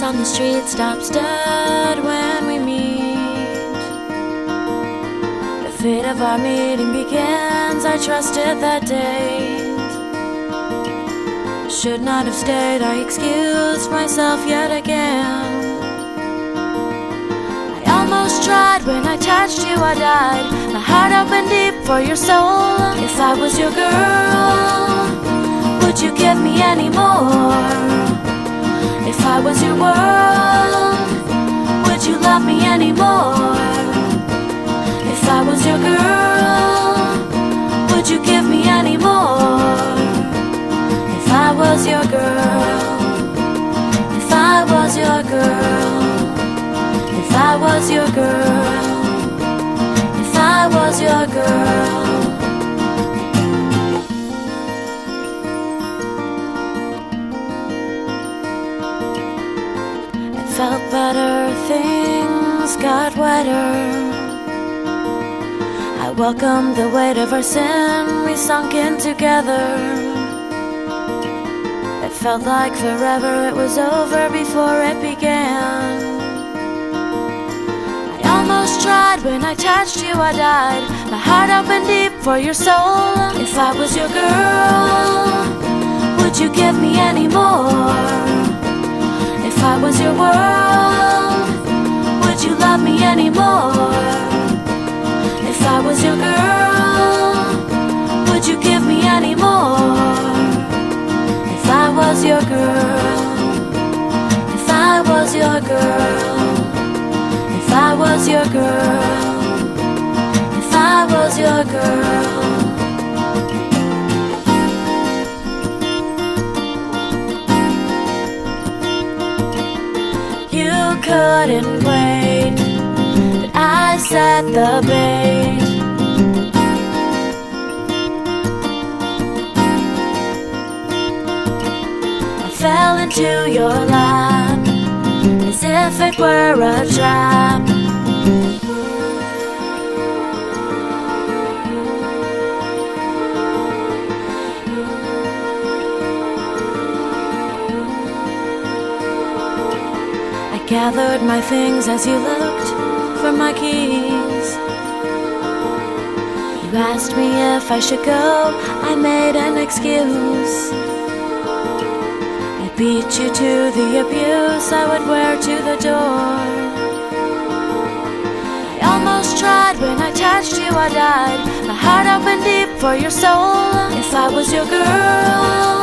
on the street stops dead when we meet. The fate of our meeting begins. I trusted that date. Should not have stayed, I excused myself yet again. I almost tried, when I touched you I died. My heart opened deep for your soul. If I was your girl, would you give me any more? If I was your world, would you love me anymore? If I was your girl, would you give me any more? If I was your girl, if I was your girl, if I was your girl, if I was your girl. Felt better, things got wetter. I welcomed the weight of our sin, we sunk in together. It felt like forever, it was over before it began. I almost tried, when I touched you I died. My heart opened deep for your soul. If I was your girl, would you give me any more? If I was your world, would you love me anymore? If I was your girl, would you give me any more? If I was your girl, if I was your girl, if I was your girl, if I was your girl. You couldn't wait, but I set the bait. I fell into your lap as if it were a trap. Gathered my things as you looked for my keys. You asked me if I should go, I made an excuse. I beat you to the abuse I would wear to the door. I almost tried, when I touched you I died. My heart opened deep for your soul. If I was your girl,